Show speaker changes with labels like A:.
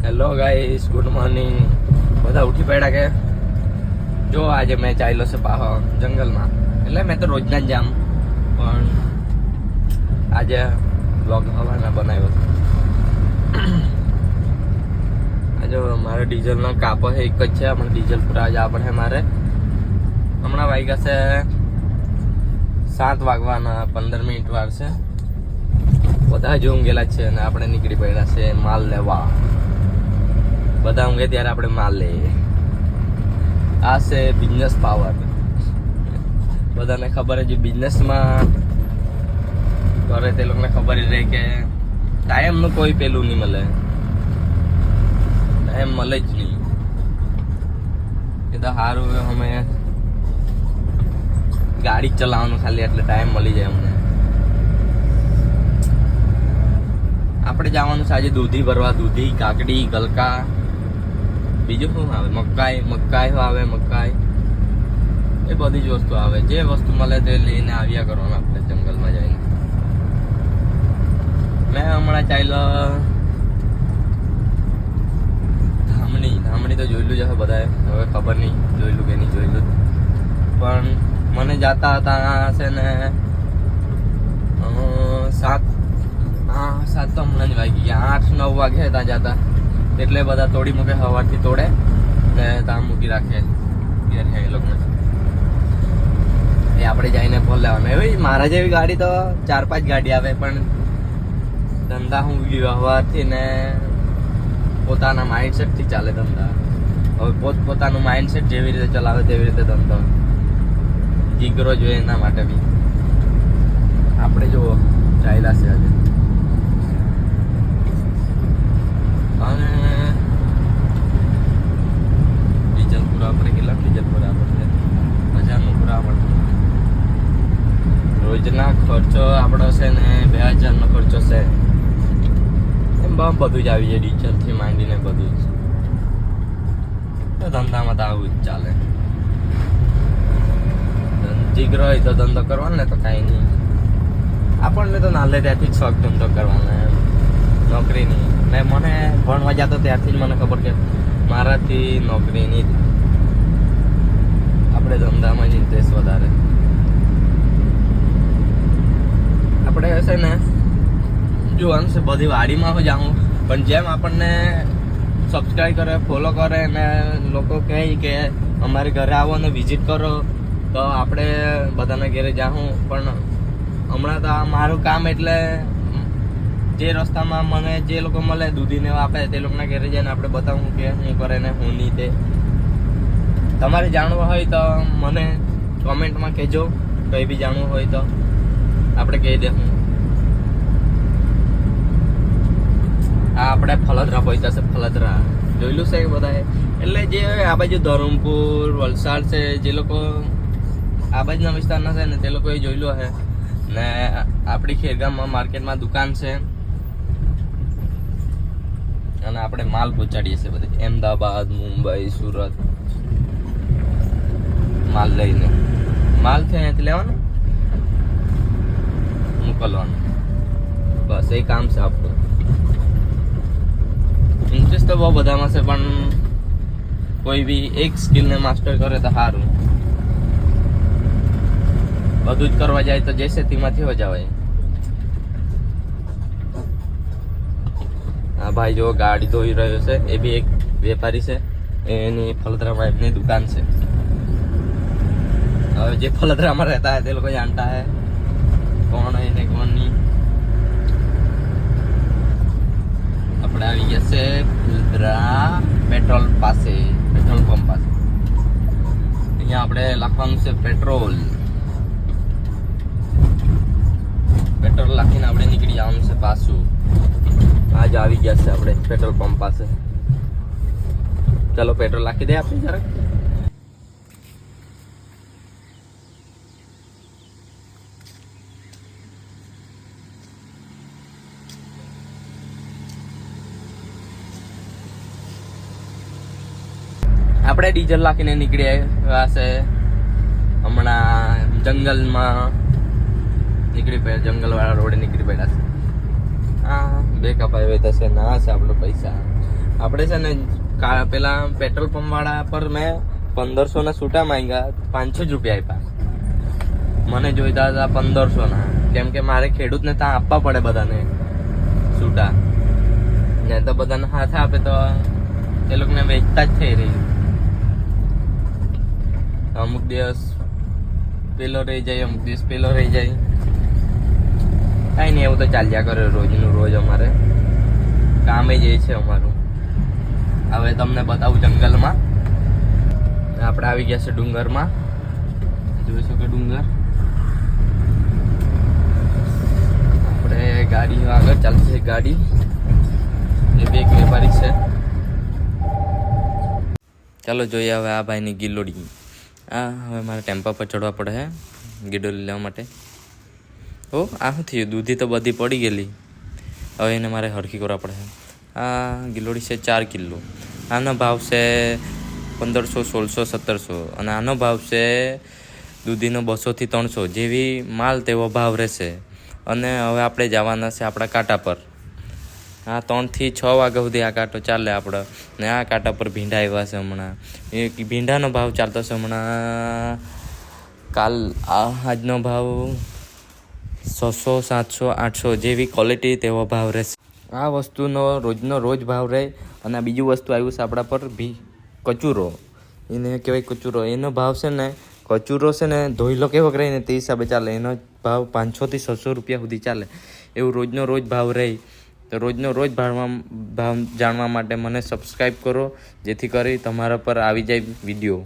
A: Hello guys, good morning. બધા ઉઠી પડ્યા કે? જો આજે મેં ચાલ્યો છે પાહો જંગલમાં. એટલે મેં તો રોજના જ જામ, પણ આજે બ્લોગ હવાના બનાવ્યો છે. આજે મારે ડીઝલનો કાપો છે એક જ છે, હમણાં ડીઝલ પૂરા જવા પડે મારે. હમણાં વાગ્યા છે 7 વાગવાના 15 મિનિટ વાર છે. બધા જ ઊંઘેલા છે અને આપણે નીકળી પડ્યા છે માલ લેવા. બધા ઊંઘે ત્યારે આપણે માલ લઈએ. આ છે બિઝનેસ પાવર. બધાને ખબર છે બિઝનેસમાં કરે તે લોકોને ખબર જ રહે કે ટાઈમનું કોઈ પેલું નહીં મળે. ટાઈમ મળે જ નહીં. એ તો સારું અમે ગાડી ચલાવવાનું ખાલી એટલે ટાઈમ મળી જાય અમને. આપણે જવાનું છે આજે દૂધી ભરવા. દૂધી, કાકડી, ગલકા, બીજું શું આવે? મકાઈ આવે. મકાઈ એ બધી જ વસ્તુ આવે. જે વસ્તુ મળે તે લઈને આવ્યા કરવાનું આપણે જંગલમાં જઈને. મેં હમણાં ચાલ્યો ધામણી તો જોયેલું જ હશે બધાએ. હવે ખબર નહીં જોયેલું કે નહીં જોયેલું, પણ મને જાતા હતા છે ને 7 તો હમણાં જ વાગી ગયા. 8-9 વાગે ત્યાં જતા એટલે બધા તોડી મૂકે. સવારથી તોડે ને ત્યાં મૂકી રાખે. એ લોકોને એ આપણે જઈને ફોન લેવાનું. એવી મારા જેવી ગાડી તો 4-5 ગાડી આવે, પણ ધંધા હું વ્યવહારથી ને પોતાના માઇન્ડસેટથી ચાલે ધંધા. હવે પોતાનું માઇન્ડસેટ જેવી રીતે ચલાવે તેવી રીતે ધંધો. જીગરો જોઈએ એના માટે બી. આપણે જુઓ ચાલ્યા છે આજે. અને ડીઝલ પૂરા આપણે કેટલા ડીઝલ પૂરા પડશે? 1000નું પૂરા પડશે. રોજના ખર્ચો આપણો છે ને 2000નો ખર્ચો છે. એમ બધું જ આવી જાય, ડીઝલથી માંડીને બધું જ. તો ધંધામાં તો આવું જ ચાલે. જીગરો હોય તો ધંધો કરવાનો ને તો કાંઈ નહીં. આપણને તો નાલે ત્યાંથી જ શોખ ધંધો કરવાનો, એમ નોકરી નહીં. ને મને ભણવા જતો ત્યારથી જ મને ખબર કે મારાથી નોકરી નહીં. આપણે ધંધામાં જ ઇન્ટરેસ્ટ વધારે. આપણે છે ને જોવાનું છે બધી વાડીમાં હું જાઉં, પણ જેમ આપણને સબસ્ક્રાઈબ કરે, ફોલો કરે ને લોકો કહે કે અમારે ઘરે આવો ને વિઝિટ કરો, તો આપણે બધાના ઘરે જાઉં. પણ હમણાં તો આ મારું કામ એટલે જે રસ્તામાં મને જે લોકો મળે દૂધીને આપે તે લોકોના ઘરે જઈને આપણે બતાવું કે શું કરે ને શું નહીં તે. તમારે જાણવું હોય તો મને કોમેન્ટમાં કહેજો. કંઈ બી જાણવું હોય તો આપણે કહી દઈશું. આ આપણે ફલદરા પહોંચ્યા છે. ફલદરા જોયેલું છે બધાએ. એટલે જે આ બાજુ ધરમપુર, વલસાડ છે, જે લોકો આ બાજુના વિસ્તારના છે ને તે લોકોએ જોયેલું હશે. ને આપણી ખેરગામમાં માર્કેટમાં દુકાન છે અને આપણે માલ પહોંચાડીએ છીએ બધે. અમદાવાદ, મુંબઈ, સુરત માલ લઈને. માલ છે અહીંયાથી લેવાનો, મોકલવાનો. બસ એ કામ છે આપણું. ઇન્ટરેસ્ટ તો બહુ બધામાં છે, પણ કોઈ બી એક સ્કિલને માસ્ટર કરે તો સારું. બધું જ કરવા જાય તો જૈસે તેમાંથી હો જવાય. આ ભાઈ જો ગાડી ધોઈ રહ્યો છે, એ બી એક વેપારી છે. એની ફલદરામાં એમની દુકાન છે. હવે જે ફલદરામાં રહેતા હે તે લોકો જાણતા હે કોણ હે ને કોણ નહીં. આપણે આવી ગયા છે ફલદરા પેટ્રોલ પાસે, પેટ્રોલ પંપ પાસે. અહીંયા આપણે લખવાનું છે પેટ્રોલ. પેટ્રોલ નાખીને આપણે નીકળી જવાનું છે પાછું. આજ આવી ગયા છે આપણે પેટ્રોલ પંપ પાસે. ચાલો પેટ્રોલ નાખી દે આપણે જરાક. આપણે ડીઝલ નાખીને નીકળી આવ્યા છે હમણાં જંગલમાં. નીકળી પડ્યા, જંગલ વાળા રોડે નીકળી પડ્યા છે. હા, બે કપાઈ હોય તો છે ના છે આપણો પૈસા. આપણે છે ને પેલા પેટ્રોલ પંપ વાળા પર મેં 1500 ના છૂટા માંગ્યા, 500 જ રૂપિયા આપ્યા. મને જોઈતા હતા 1500 ના, કેમ કે મારે ખેડૂતને ત્યાં આપવા પડે બધાને છૂટા, ને તો બધાને હાથે આપે તો એ લોકોને વેચતા જ થઈ રહી. અમુક દિવસ પેલો રહી જાય, અમુક દિવસ પેલો રહી જાય, કઈ નહીં, એવું તો ચાલ્યા કરે રોજનું રોજ. અમારે કામે જ છે અમારું. હવે તમને બતાવું જંગલમાં. આપણે આવી ગયા છે ડુંગરમાં, જોઈ શકો ડુંગર. આપણે ગાડી આગળ ચાલશે, ગાડી એ બે વેપારી છે. ચાલો જોઈએ હવે આ ભાઈની ગિલોડી. હવે મારે ટેમ્પા પર ચડવા પડે છે ગિલોડી લેવા માટે. ઓ આ શું થયું, દૂધી તો બધી પડી ગયેલી. હવે એને મારે હરખી કરવા પડે. આ ગિલોડી છે 4 કિલો. આનો ભાવ છે 1500, 1600, 1700, અને આનો ભાવ છે દૂધીનો 200 થી 300. જેવી માલ તેવો ભાવ રહેશે. અને હવે આપણે જવાના છે આપણા કાંટા પર. 3 થી 6 વાગ્યા સુધી આ કાંટો ચાલે આપણે. ને આ કાંટા પર ભીંડા આવ્યા છે હમણાં. એ ભીંડાનો ભાવ ચાલતો છે હમણાં. આજનો ભાવ 600, 700, 800, જેવી ક્વોલિટી તેવો ભાવ રહેશે. આ વસ્તુનો રોજનો રોજ ભાવ રહે. અને બીજું વસ્તુ આવ્યું છે આપણા પર કચુરો. એને કહેવાય કચુરો. એનો ભાવ છે ને, કચુરો છે ને ધોઈલો કેવો રહે ને તે હિસાબે ચાલે. એનો ભાવ 500 થી 600 રૂપિયા સુધી ચાલે. એવું રોજનો રોજ ભાવ રહે. તો રોજનો રોજ ભાવ જાણવા માટે મને સબસ્ક્રાઈબ કરો, જેથી કરી તમારા પર આવી જાય વિડીયો.